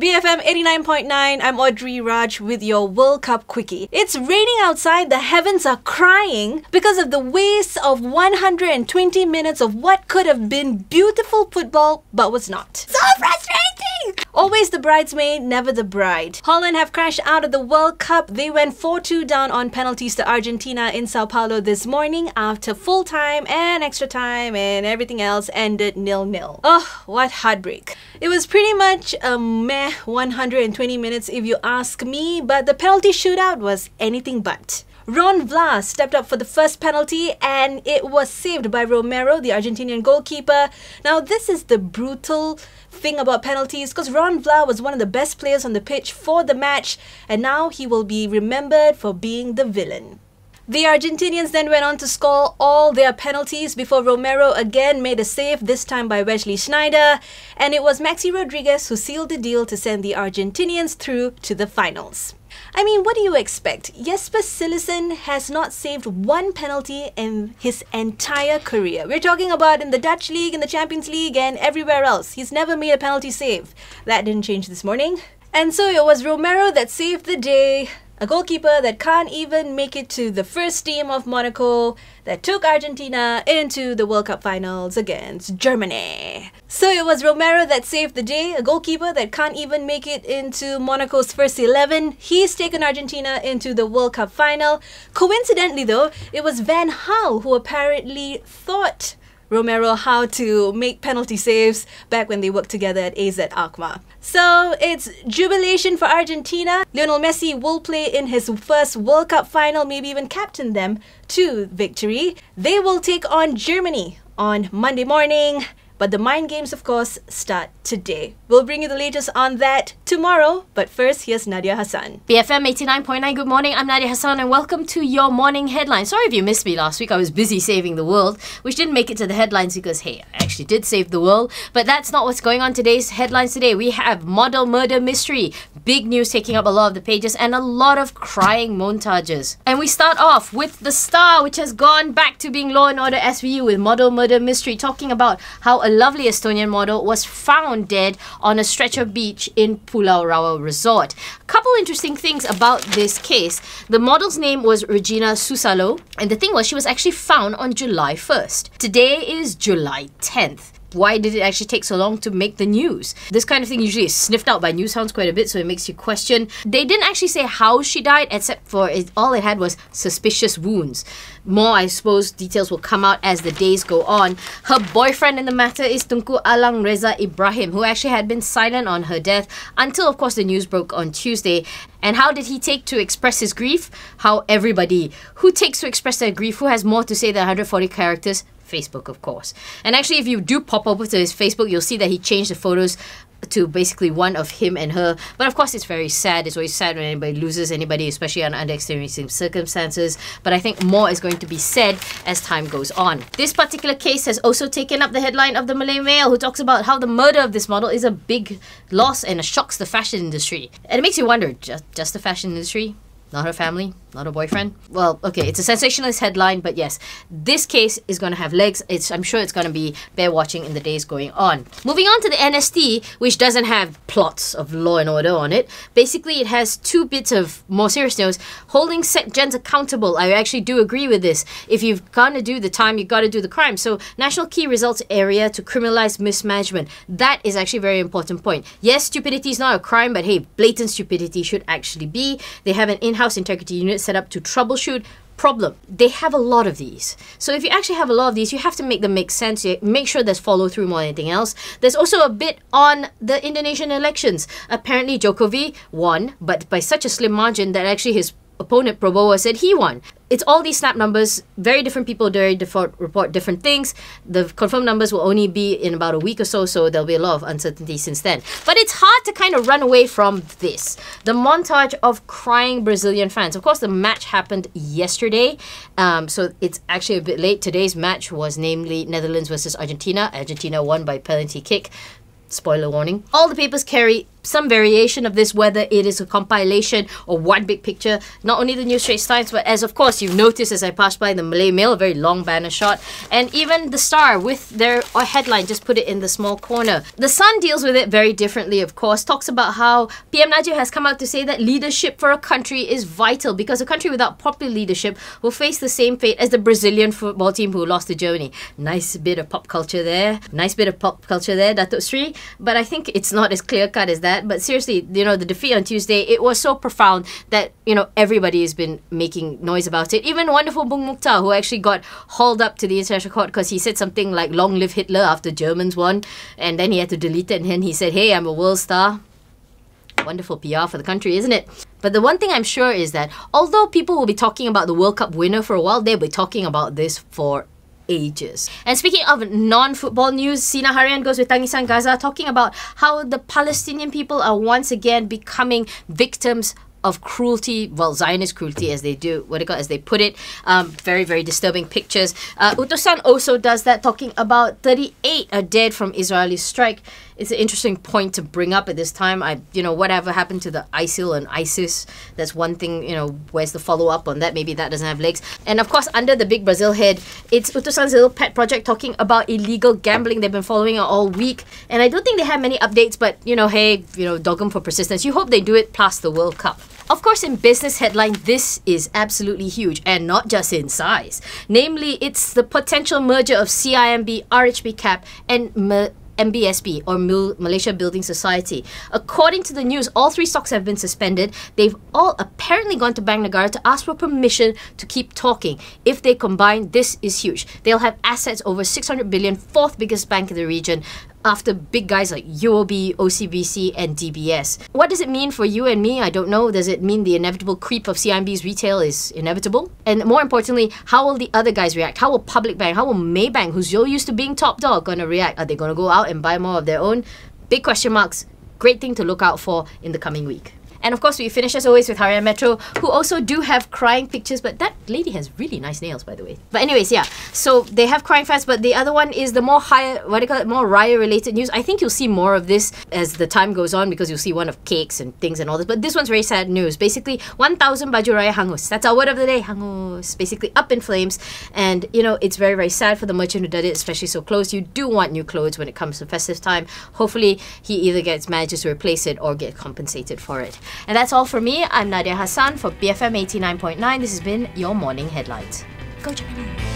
BFM 89.9, I'm Audrey Raj with your World Cup Quickie. It's raining outside, the heavens are crying because of the waste of 120 minutes of what could have been beautiful football but was not. So frustrating! Always the bridesmaid, never the bride. Holland have crashed out of the World Cup. They went 4-2 down on penalties to Argentina in Sao Paulo this morning after full time and extra time and everything else ended 0-0. Oh, what heartbreak. It was pretty much a meh 120 minutes if you ask me, but the penalty shootout was anything but. Ron Vlaar stepped up for the first penalty and it was saved by Romero, the Argentinian goalkeeper. Now this is the brutal thing about penalties because Ron Vlaar was one of the best players on the pitch for the match and now he will be remembered for being the villain. The Argentinians then went on to score all their penalties before Romero again made a save, this time by Wesley Sneijder, and it was Maxi Rodriguez who sealed the deal to send the Argentinians through to the finals. I mean, what do you expect? Jesper Cillessen has not saved one penalty in his entire career. We're talking about in the Dutch League, in the Champions League and everywhere else. He's never made a penalty save. That didn't change this morning. And so it was Romero that saved the day. A goalkeeper that can't even make it to the first team of Monaco that took Argentina into the World Cup finals against Germany. So it was Romero that saved the day, a goalkeeper that can't even make it into Monaco's first 11. He's taken Argentina into the World Cup final. Coincidentally though, it was Van Gaal who apparently taught Romero how to make penalty saves back when they worked together at AZ Alkmaar. So it's jubilation for Argentina. Lionel Messi will play in his first World Cup final, maybe even captain them to victory. They will take on Germany on Monday morning. But the mind games, of course, start today. We'll bring you the latest on that tomorrow. But first, here's Nadia Hassan. BFM 89.9, good morning. I'm Nadia Hassan and welcome to your morning headlines. Sorry if you missed me last week. I was busy saving the world, which didn't make it to the headlines because, hey, I actually did save the world. But that's not what's going on today's headlines today. We have model murder mystery. Big news taking up a lot of the pages and a lot of crying montages. And we start off with The Star, which has gone back to being Law & Order SVU with model murder mystery, talking about how a lovely Estonian model was found dead on a stretch of beach in Pulau Rawa Resort. A couple interesting things about this case. The model's name was Regina Susalo, and the thing was she was actually found on July 1st. Today is July 10th. Why did it actually take so long to make the news? This kind of thing usually is sniffed out by news hounds quite a bit, so it makes you question. They didn't actually say how she died, except for all it had was suspicious wounds. More, I suppose, details will come out as the days go on. Her boyfriend in the matter is Tunku Alang Reza Ibrahim, who actually had been silent on her death until, of course, the news broke on Tuesday. And how did he take to express his grief? How everybody who takes to express their grief, who has more to say than 140 characters? Facebook, of course. And actually, if you do pop over to his Facebook, you'll see that he changed the photos to basically one of him and her. But of course, it's very sad. It's always sad when anybody loses anybody, especially under extreme circumstances. But I think more is going to be said as time goes on. This particular case has also taken up the headline of the Malay Mail, who talks about how the murder of this model is a big loss and shocks the fashion industry. And it makes you wonder, just the fashion industry? Not her family? Not her boyfriend? Well, okay, it's a sensationalist headline, but yes, this case is going to have legs. I'm sure it's going to be bear watching in the days going on. Moving on to the NST, which doesn't have plots of Law and Order on it. Basically, it has two bits of more serious news. Holding gens accountable. I actually do agree with this. If you've got to do the time, you've got to do the crime. So, National Key Results Area to criminalize mismanagement. That is actually a very important point. Yes, stupidity is not a crime, but hey, blatant stupidity should actually be. They have an in-house integrity unit set up to troubleshoot. Problem, they have a lot of these. So if you actually have a lot of these, you have to make them make sense. You make sure there's follow through more than anything else. There's also a bit on the Indonesian elections. Apparently Jokowi won, but by such a slim margin that actually his opponent Prabowo said he won. It's all these snap numbers. Very different people report different things. The confirmed numbers will only be in about a week or so, so there'll be a lot of uncertainty since then. But it's hard to kind of run away from this. The montage of crying Brazilian fans. Of course, the match happened yesterday, so it's actually a bit late. Today's match was namely Netherlands versus Argentina. Argentina won by penalty kick. Spoiler warning. All the papers carry some variation of this, whether it is a compilation or one big picture. Not only the New Straits Times, but as of course you've noticed as I passed by the Malay Mail, a very long banner shot, and even the Star with their headline just put it in the small corner. The Sun deals with it very differently, of course, talks about how PM Nadia has come out to say that leadership for a country is vital, because a country without proper leadership will face the same fate as the Brazilian football team who lost to Germany. Nice bit of pop culture there. Nice bit of pop culture there, Datuk Sri. But I think it's not as clear cut as that. But seriously, the defeat on Tuesday, it was so profound that, everybody has been making noise about it. Even wonderful Bung Mukhtar, who actually got hauled up to the International Court because he said something like "Long live Hitler" after Germans won, and then he had to delete it, and then he said, "Hey, I'm a world star." Wonderful PR for the country, isn't it? But the one thing I'm sure is that although people will be talking about the World Cup winner for a while, they'll be talking about this for ages. And speaking of non-football news, Sina Harian goes with Tangisan Gaza, talking about how the Palestinian people are once again becoming victims of cruelty, well, Zionist cruelty, as they put it. Very, very disturbing pictures. Utusan also does that, talking about 38 are dead from Israeli strike. It's an interesting point to bring up at this time. Whatever happened to the ISIL and ISIS, that's one thing, where's the follow-up on that? Maybe that doesn't have legs. And of course, under the big Brazil head, it's Utusan's little pet project talking about illegal gambling. They've been following it all week. And I don't think they have many updates, but, hey, dog 'em for persistence. You hope they do it past the World Cup. Of course, in business headline, this is absolutely huge, and not just in size. Namely, it's the potential merger of CIMB, RHB Cap, and MBSB, or Malaysia Building Society. According to the news, all three stocks have been suspended. They've all apparently gone to Bank Negara to ask for permission to keep talking. If they combine, this is huge. They'll have assets over 600 billion, fourth biggest bank in the region, after big guys like UOB, OCBC, and DBS. What does it mean for you and me? I don't know. Does it mean the inevitable creep of CIMB's retail is inevitable? And more importantly, how will the other guys react? How will Public Bank, how will Maybank, who's so used to being top dog, going to react? Are they going to go out and buy more of their own? Big question marks. Great thing to look out for in the coming week. And of course, we finish as always with Harian Metro, who also do have crying pictures, but that lady has really nice nails, by the way. But anyways, yeah, so they have crying fans, but the other one is the more more Raya-related news. I think you'll see more of this as the time goes on, because you'll see one of cakes and things and all this. But this one's very sad news. Basically, 1,000 baju Raya hangus. That's our word of the day, hangus. Basically up in flames. And, it's very, very sad for the merchant who did it, especially so close. You do want new clothes when it comes to festive time. Hopefully, he either manages to replace it or get compensated for it. And that's all from me. I'm Nadia Hassan for BFM 89.9. This has been your morning headlines. Go Gemini.